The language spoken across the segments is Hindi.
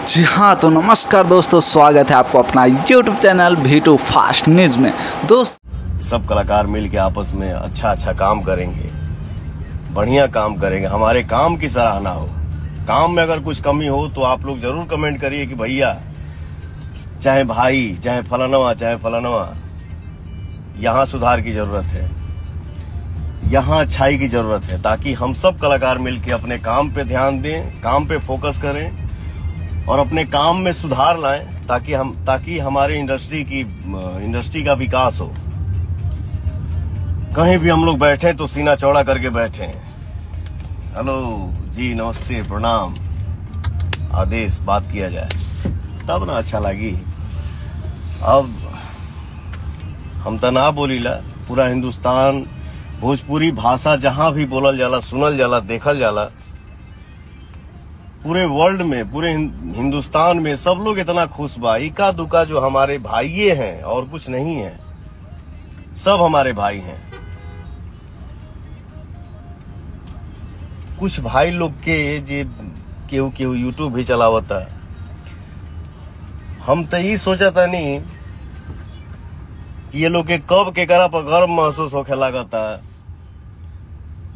जी हाँ, तो नमस्कार दोस्तों, स्वागत है आपको अपना YouTube channel V2 fast news में। सब कलाकार मिल के आपस में अच्छा काम करेंगे, बढ़िया काम करेंगे, हमारे काम की सराहना हो। काम में अगर कुछ कमी हो तो आप लोग जरूर कमेंट करिए कि भैया, चाहे भाई, चाहे फलानवा, यहाँ सुधार की जरूरत है, यहाँ अच्छाई की जरूरत है, ताकि हम सब कलाकार मिलकर अपने काम पे ध्यान दें, काम पे फोकस करें और अपने काम में सुधार लाएं, ताकि हमारे इंडस्ट्री का विकास हो। कहीं भी हम लोग बैठे तो सीना चौड़ा करके बैठे। हेलो जी, नमस्ते, प्रणाम, आदेश बात किया जाए तब ना अच्छा लगी। अब हम तो ना बोलीला, पूरा हिंदुस्तान भोजपुरी भाषा जहां भी बोलल जाला, सुनल जाला, देखल जाला, पूरे वर्ल्ड में, पूरे हिंदुस्तान में सब लोग इतना खुश बा। इका दुका जो हमारे भाइये हैं और कुछ नहीं है, सब हमारे भाई हैं। कुछ भाई लोग के जे केहू यूट्यूब भी चलावता, हम तो ये सोचा नहीं कि ये लोग के कब के करा पर गर्व महसूस होखे लागता,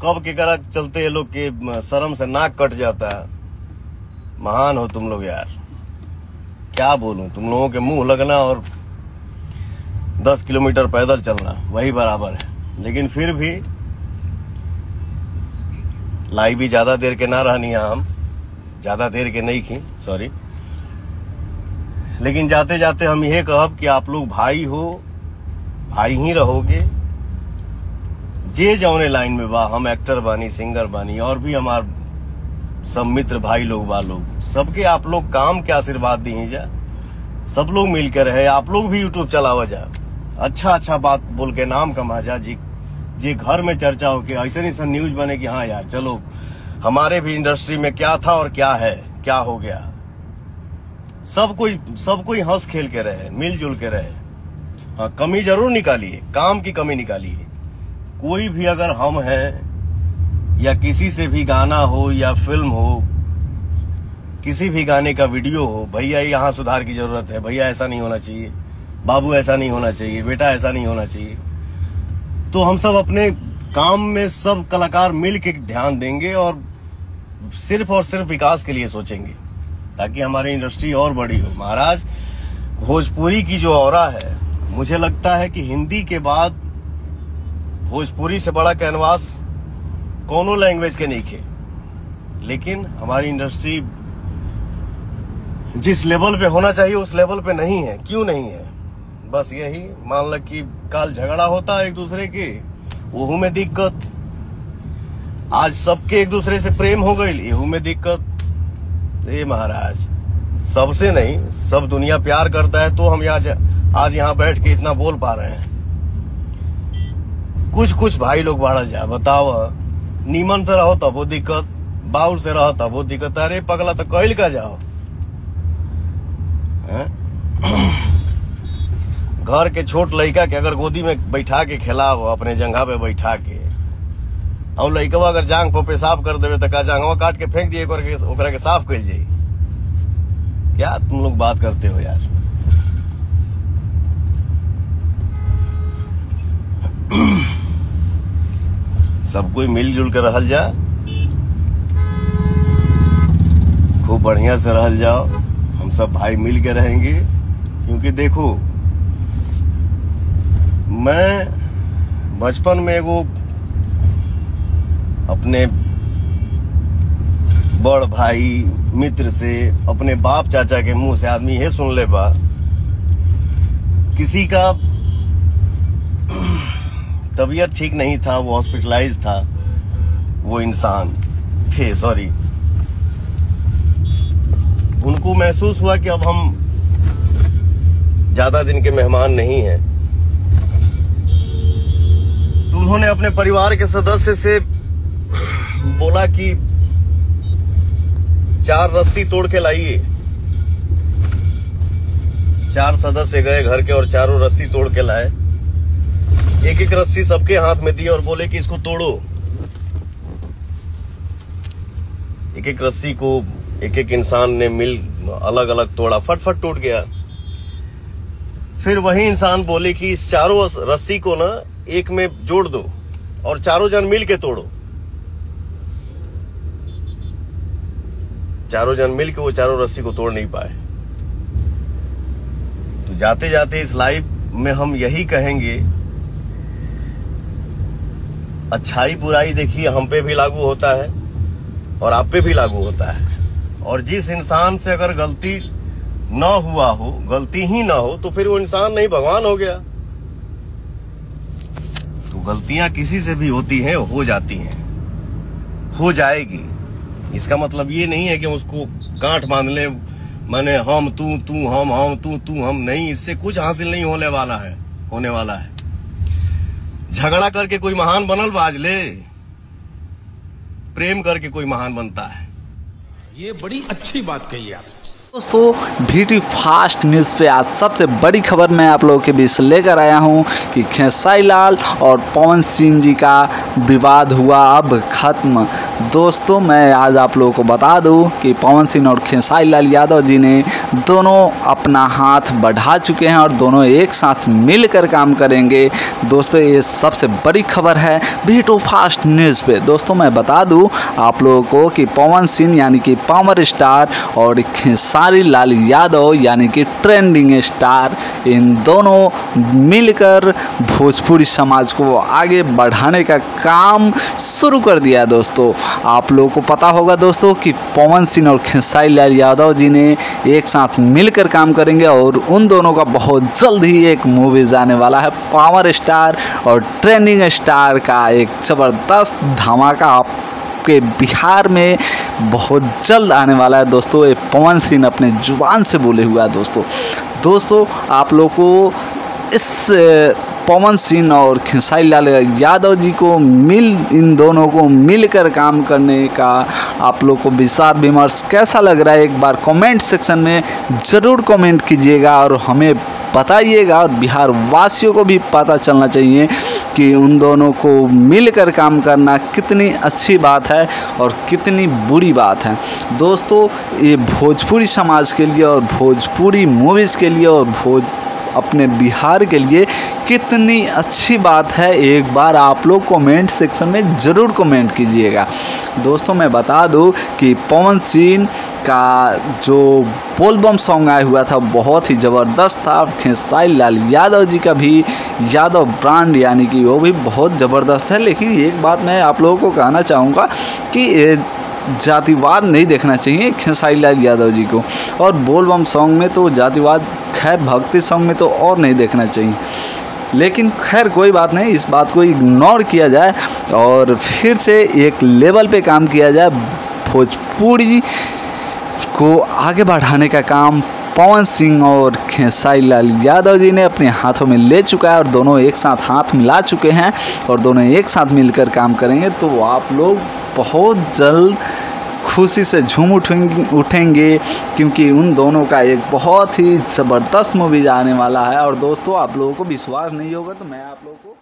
कब के करा चलते ये लोग के शर्म से नाक कट जाता। महान हो तुम लोग यार, क्या बोलूं, तुम लोगों के मुंह लगना और 10 किलोमीटर पैदल चलना वही बराबर है। लेकिन फिर भी लाई भी ज्यादा देर के ना रहनी है, हम ज्यादा देर के नहीं की, सॉरी। लेकिन जाते जाते हम यह कहब कि आप लोग भाई हो, भाई ही रहोगे। जे जौने लाइन में बा, हम एक्टर बानी, सिंगर बानी, और भी हमार सब मित्र भाई लोग बा, लोग सबके आप लोग काम के आशीर्वाद दी जा, सब लोग मिलकर रहे। आप लोग भी यूट्यूब चलावा जा, अच्छा बात बोल के नाम कमा जा, जी घर में चर्चा हो के ऐसा न्यूज बने कि हाँ यार चलो हमारे भी इंडस्ट्री में क्या था और क्या है, क्या हो गया। सब कोई हंस खेल के रहे, मिलजुल के रहे। हाँ, कमी जरूर निकालिए, काम की कमी निकालिए। कोई भी अगर हम हैं या किसी से भी गाना हो या फिल्म हो, किसी भी गाने का वीडियो हो, भैया यहाँ सुधार की जरूरत है, भैया ऐसा नहीं होना चाहिए, बाबू ऐसा नहीं होना चाहिए, बेटा ऐसा नहीं होना चाहिए, तो हम सब अपने काम में सब कलाकार मिल के ध्यान देंगे और सिर्फ विकास के लिए सोचेंगे, ताकि हमारी इंडस्ट्री और बड़ी हो। महाराज, भोजपुरी की जो ऑरा है, मुझे लगता है कि हिंदी के बाद भोजपुरी से बड़ा कैनवास कोनो लैंग्वेज के नहीं खे। लेकिन हमारी इंडस्ट्री जिस लेवल पे होना चाहिए उस लेवल पे नहीं है। क्यों नहीं है? बस यही मान लो कि काल झगड़ा होता है एक दूसरे के, वहू में दिक्कत। आज सबके एक दूसरे से प्रेम हो गई, एहू में दिक्कत। ये महाराज, सबसे नहीं, सब दुनिया प्यार करता है तो हम आज यहाँ बैठ के इतना बोल पा रहे हैं। कुछ भाई लोग बाढ़ जा, बताओ, नीमन से रहो तब वो दिक्कत, बाउर से रहो तब वो दिक्कत। अरे पगला, तो कहल का जाओ। घर के छोट लड़का के अगर गोदी में बैठा के खिलाओ, अपने जंघा पे बैठा के, और लड़कवा अगर जांग पे पेशाब कर देवे तो का जांगवा काट के फेंक दिए, ओकरा के साफ कर जाई। क्या तुम लोग बात करते हो यार? सब कोई मिलजुल कर रहल जा, खूब बढ़िया से रहल जाओ। हम सब भाई मिल के रहेंगे, क्योंकि देखो, मैं बचपन में एगो अपने बड़ भाई मित्र से, अपने बाप चाचा के मुंह से आदमी ये सुन ले बा, किसी का तबीयत ठीक नहीं था, वो हॉस्पिटलाइज था, वो इंसान थे, सॉरी। उनको महसूस हुआ कि अब हम ज्यादा दिन के मेहमान नहीं हैं, तो उन्होंने अपने परिवार के सदस्य से बोला कि 4 रस्सी तोड़ के लाइए। 4 सदस्य गए घर के और चारों रस्सी तोड़ के लाए। एक रस्सी सबके हाथ में दी और बोले कि इसको तोड़ो। एक रस्सी को एक इंसान ने अलग अलग तोड़ा, फट टूट गया। फिर वही इंसान बोले कि इस चारों रस्सी को ना एक में जोड़ दो और चारों जन मिल के तोड़ो। चारों जन मिल के वो चारों रस्सी को तोड़ नहीं पाए। तो जाते जाते इस लाइफ में हम यही कहेंगे, अच्छाई बुराई देखिए हम पे भी लागू होता है और आप पे भी लागू होता है। और जिस इंसान से अगर गलती ना हुआ हो, गलती ही ना हो, तो फिर वो इंसान नहीं भगवान हो गया। तो गलतियां किसी से भी होती हैं, हो जाती हैं, हो जाएगी। इसका मतलब ये नहीं है कि उसको गांठ बांध ले, माने हम तू तू हम तू तू हम, नहीं। इससे कुछ हासिल नहीं होने वाला है। झगड़ा करके कोई महान बनल बाज ले, प्रेम करके कोई महान बनता है। ये बड़ी अच्छी बात कही आप। दोस्तों VT फास्ट न्यूज़ पे आज सबसे बड़ी खबर मैं आप लोगों के बीच लेकर आया हूं कि खेसारी लाल और पवन सिंह जी का विवाद हुआ अब खत्म। दोस्तों मैं आज आप लोगों को बता दूं कि पवन सिंह और खेसारी लाल यादव जी ने दोनों अपना हाथ बढ़ा चुके हैं और दोनों एक साथ मिलकर काम करेंगे। दोस्तों ये सबसे बड़ी खबर है VT फास्ट न्यूज़ पे। दोस्तों मैं बता दूं आप लोगों को कि पवन सिंह यानी कि पावर स्टार और खेसारी लाल यादव यानी कि ट्रेंडिंग स्टार, इन दोनों मिलकर भोजपुरी समाज को आगे बढ़ाने का काम शुरू कर दिया। दोस्तों आप लोगों को पता होगा दोस्तों कि पवन सिंह और खेसारी लाल यादव जी ने एक साथ मिलकर काम करेंगे और उन दोनों का बहुत जल्द ही एक मूवी आने वाला है। पावर स्टार और ट्रेंडिंग स्टार का एक ज़बरदस्त धमाका के बिहार में बहुत जल्द आने वाला है। दोस्तों ये पवन सिंह अपने जुबान से बोले हुआ है। दोस्तों आप लोग को इस पवन सिंह और खेसारी लाल यादव जी को इन दोनों को मिलकर काम करने का आप लोग को विचार विमर्श कैसा लग रहा है, एक बार कमेंट सेक्शन में ज़रूर कमेंट कीजिएगा और हमें बताइएगा। और बिहार वासियों को भी पता चलना चाहिए कि उन दोनों को मिलकर काम करना कितनी अच्छी बात है और कितनी बुरी बात है। दोस्तों ये भोजपुरी समाज के लिए और भोजपुरी मूवीज़ के लिए और अपने बिहार के लिए कितनी अच्छी बात है, एक बार आप लोग कमेंट सेक्शन में ज़रूर कमेंट कीजिएगा। दोस्तों मैं बता दूं कि पवन सिंह का जो बोलबम सॉन्ग आया हुआ था बहुत ही ज़बरदस्त था। खेसारी लाल यादव जी का भी यादव ब्रांड यानी कि वो भी बहुत ज़बरदस्त है। लेकिन एक बात मैं आप लोगों को कहना चाहूँगा कि जातिवाद नहीं देखना चाहिए खेसारी लाल यादव जी को, और बोलबम सॉन्ग में तो जातिवाद, खैर भक्ति सॉन्ग में तो और नहीं देखना चाहिए। लेकिन खैर कोई बात नहीं, इस बात को इग्नोर किया जाए और फिर से एक लेवल पे काम किया जाए। भोजपुरी को आगे बढ़ाने का काम पवन सिंह और खेसारी लाल यादव जी ने अपने हाथों में ले चुका है और दोनों एक साथ हाथ मिला चुके हैं और दोनों एक साथ मिलकर काम करेंगे। तो आप लोग बहुत जल्द खुशी से झूम उठेंगे क्योंकि उन दोनों का एक बहुत ही ज़बरदस्त मूवी आने वाला है। और दोस्तों आप लोगों को विश्वास नहीं होगा तो मैं आप लोगों को